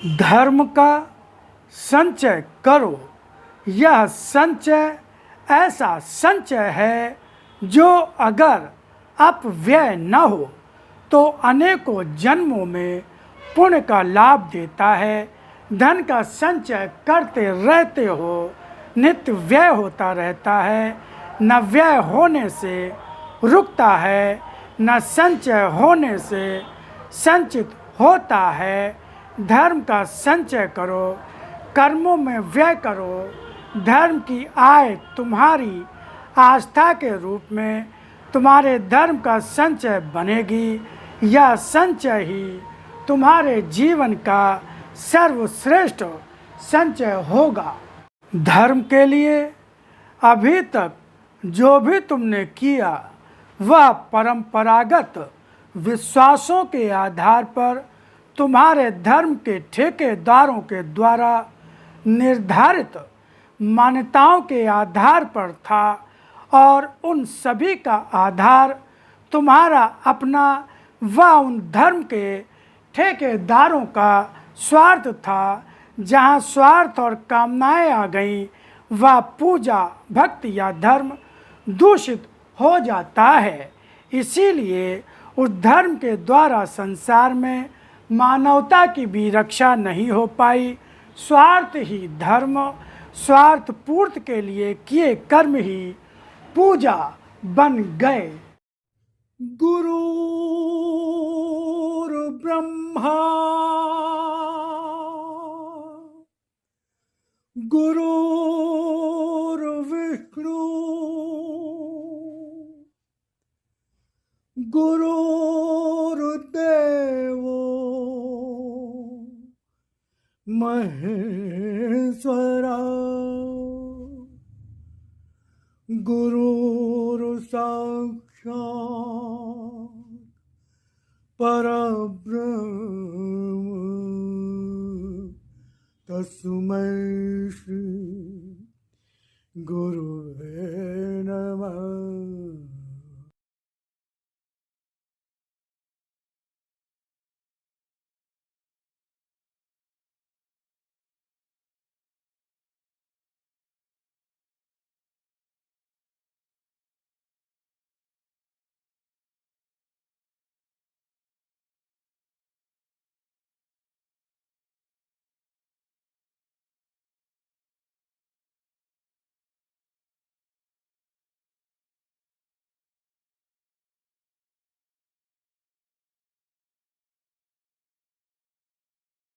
धर्म का संचय करो। यह संचय ऐसा संचय है जो अगर अपव्यय न हो तो अनेकों जन्मों में पुण्य का लाभ देता है। धन का संचय करते रहते हो, नित्य व्यय होता रहता है। न व्यय होने से रुकता है, न संचय होने से संचित होता है। धर्म का संचय करो, कर्मों में व्यय करो। धर्म की आय तुम्हारी आस्था के रूप में तुम्हारे धर्म का संचय बनेगी। यह संचय ही तुम्हारे जीवन का सर्वश्रेष्ठ संचय होगा। धर्म के लिए अभी तक जो भी तुमने किया वह परंपरागत विश्वासों के आधार पर तुम्हारे धर्म के ठेकेदारों के द्वारा निर्धारित मान्यताओं के आधार पर था, और उन सभी का आधार तुम्हारा अपना व उन धर्म के ठेकेदारों का स्वार्थ था। जहाँ स्वार्थ और कामनाएं आ गईं, वह पूजा, भक्ति या धर्म दूषित हो जाता है। इसीलिए उस धर्म के द्वारा संसार में मानवता की भी रक्षा नहीं हो पाई। स्वार्थ ही धर्म, स्वार्थ पूर्ति के लिए किए कर्म ही पूजा बन गए। गुरुर्ब्रह्मा गुरुर्विष्णु गुरुर्देवो महेश्वरा गुरुर्साक्षात् परब्रह्म तस्मै श्री गुरुवे नमः।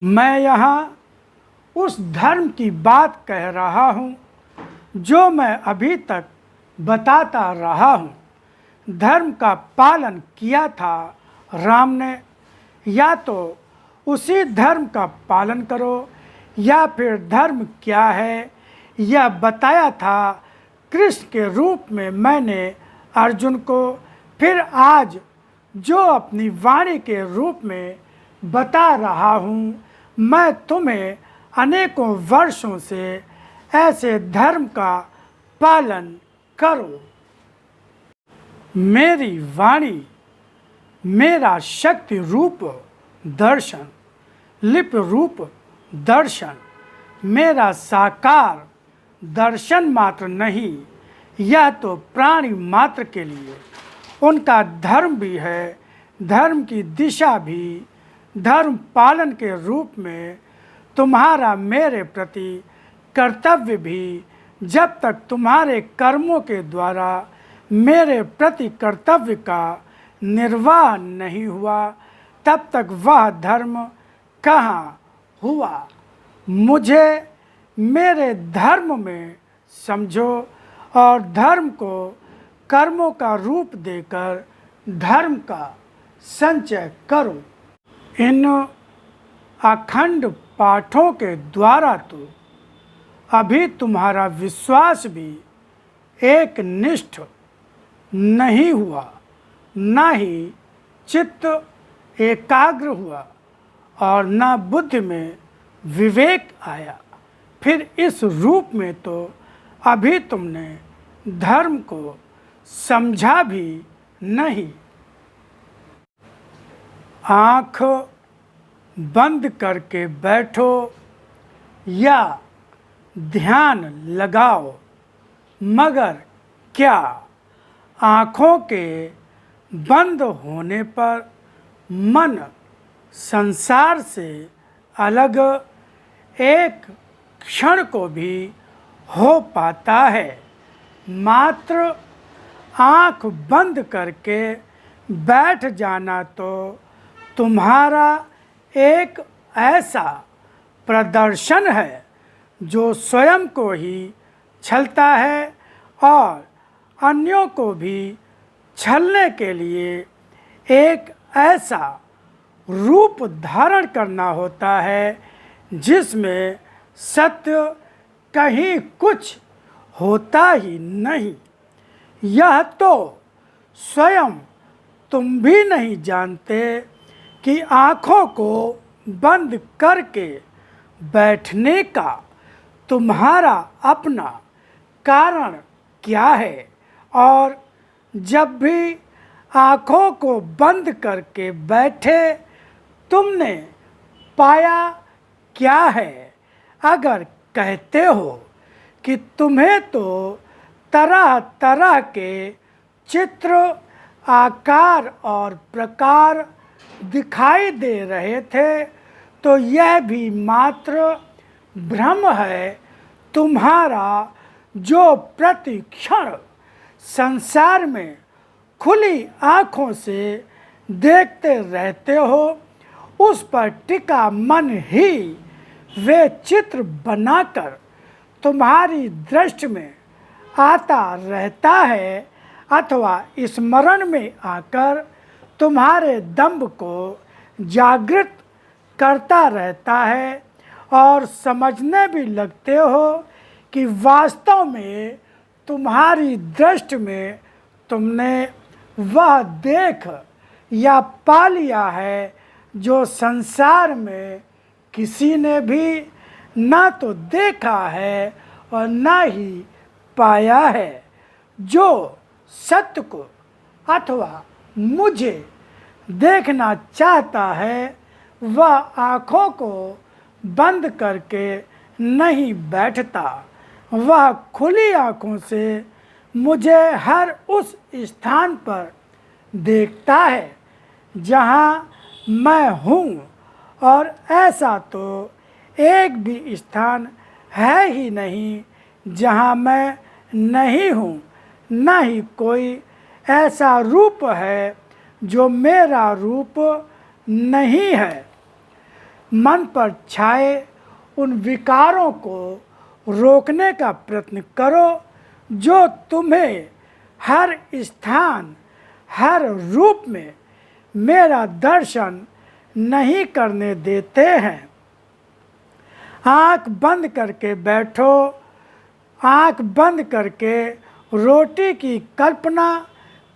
मैं यहाँ उस धर्म की बात कह रहा हूँ जो मैं अभी तक बताता रहा हूँ। धर्म का पालन किया था राम ने, या तो उसी धर्म का पालन करो, या फिर धर्म क्या है यह बताया था कृष्ण के रूप में मैंने अर्जुन को। फिर आज जो अपनी वाणी के रूप में बता रहा हूँ, मैं तुम्हें अनेकों वर्षों से ऐसे धर्म का पालन करो। मेरी वाणी मेरा शक्ति रूप दर्शन, लिप रूप दर्शन, मेरा साकार दर्शन मात्र नहीं, यह तो प्राणी मात्र के लिए उनका धर्म भी है। धर्म की दिशा भी धर्म पालन के रूप में तुम्हारा मेरे प्रति कर्तव्य भी। जब तक तुम्हारे कर्मों के द्वारा मेरे प्रति कर्तव्य का निर्वाह नहीं हुआ, तब तक वह धर्म कहाँ हुआ। मुझे मेरे धर्म में समझो और धर्म को कर्मों का रूप देकर धर्म का संचय करो। इन अखंड पाठों के द्वारा तो अभी तुम्हारा विश्वास भी एक निष्ठ नहीं हुआ, न ही चित्त एकाग्र हुआ और न बुद्धि में विवेक आया। फिर इस रूप में तो अभी तुमने धर्म को समझा भी नहीं। आँख बंद करके बैठो या ध्यान लगाओ, मगर क्या आँखों के बंद होने पर मन संसार से अलग एक क्षण को भी हो पाता है? मात्र आँख बंद करके बैठ जाना तो तुम्हारा एक ऐसा प्रदर्शन है जो स्वयं को ही छलता है और अन्यों को भी छलने के लिए एक ऐसा रूप धारण करना होता है जिसमें सत्य कहीं कुछ होता ही नहीं। यह तो स्वयं तुम भी नहीं जानते कि आँखों को बंद करके बैठने का तुम्हारा अपना कारण क्या है, और जब भी आँखों को बंद करके बैठे तुमने पाया क्या है? अगर कहते हो कि तुम्हें तो तरह तरह के चित्र, आकार और प्रकार दिखाई दे रहे थे, तो यह भी मात्र भ्रम है तुम्हारा, जो प्रतिक्षण संसार में खुली आँखों से देखते रहते हो। उस पर टिका मन ही वे चित्र बनाकर तुम्हारी दृष्टि में आता रहता है, अथवा स्मरण में आकर तुम्हारे दम्भ को जागृत करता रहता है, और समझने भी लगते हो कि वास्तव में तुम्हारी दृष्टि में तुमने वह देख या पा लिया है जो संसार में किसी ने भी ना तो देखा है और ना ही पाया है। जो सत्य को अथवा मुझे देखना चाहता है वह आँखों को बंद करके नहीं बैठता, वह खुली आँखों से मुझे हर उस स्थान पर देखता है जहाँ मैं हूँ, और ऐसा तो एक भी स्थान है ही नहीं जहाँ मैं नहीं हूँ, न ही कोई ऐसा रूप है जो मेरा रूप नहीं है। मन पर छाए उन विकारों को रोकने का प्रयत्न करो जो तुम्हें हर स्थान, हर रूप में मेरा दर्शन नहीं करने देते हैं। आँख बंद करके बैठो, आँख बंद करके रोटी की कल्पना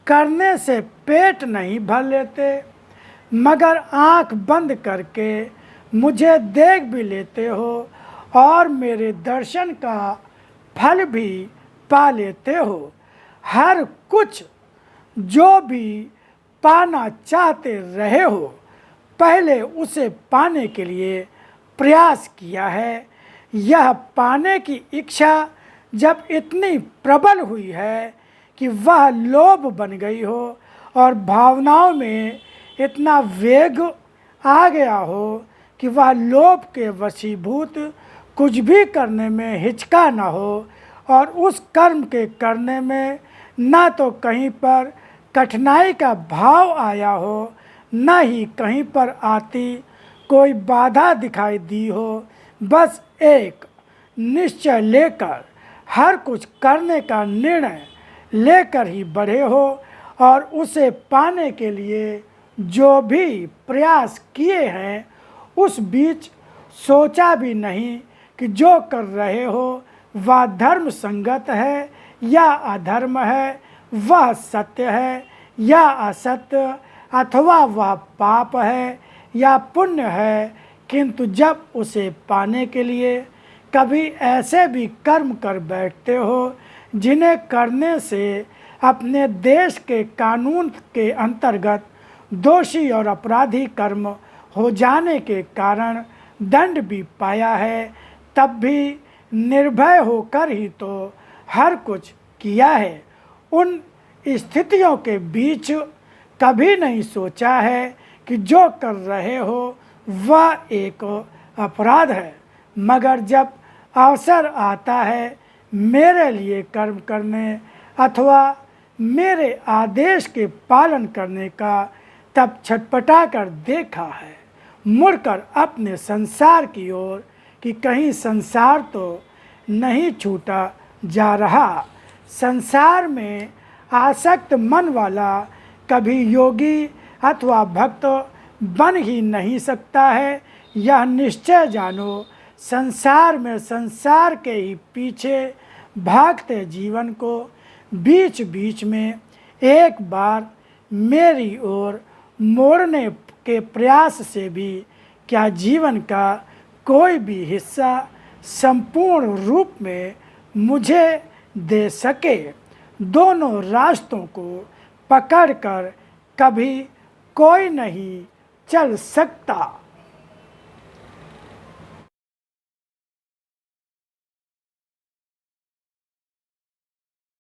करने से पेट नहीं भर लेते, मगर आँख बंद करके मुझे देख भी लेते हो और मेरे दर्शन का फल भी पा लेते हो। हर कुछ जो भी पाना चाहते रहे हो, पहले उसे पाने के लिए प्रयास किया है। यह पाने की इच्छा जब इतनी प्रबल हुई है कि वह लोभ बन गई हो और भावनाओं में इतना वेग आ गया हो कि वह लोभ के वशीभूत कुछ भी करने में हिचका न हो, और उस कर्म के करने में ना तो कहीं पर कठिनाई का भाव आया हो, न ही कहीं पर आती कोई बाधा दिखाई दी हो। बस एक निश्चय लेकर हर कुछ करने का निर्णय लेकर ही बढ़े हो, और उसे पाने के लिए जो भी प्रयास किए हैं उस बीच सोचा भी नहीं कि जो कर रहे हो वह धर्म संगत है या अधर्म है, वह सत्य है या असत्य, अथवा वह पाप है या पुण्य है। किंतु जब उसे पाने के लिए कभी ऐसे भी कर्म कर बैठते हो जिन्हें करने से अपने देश के कानून के अंतर्गत दोषी और अपराधी कर्म हो जाने के कारण दंड भी पाया है, तब भी निर्भय होकर ही तो हर कुछ किया है। उन स्थितियों के बीच कभी नहीं सोचा है कि जो कर रहे हो वह एक अपराध है, मगर जब अवसर आता है मेरे लिए कर्म करने अथवा मेरे आदेश के पालन करने का, तब छटपटा कर देखा है, मुड़कर अपने संसार की ओर कि कहीं संसार तो नहीं छूटा जा रहा। संसार में आसक्त मन वाला कभी योगी अथवा भक्त बन ही नहीं सकता है, यह निश्चय जानो। संसार में संसार के ही पीछे भागते जीवन को बीच बीच में एक बार मेरी ओर मोड़ने के प्रयास से भी क्या जीवन का कोई भी हिस्सा संपूर्ण रूप में मुझे दे सके। दोनों रास्तों को पकड़कर कभी कोई नहीं चल सकता।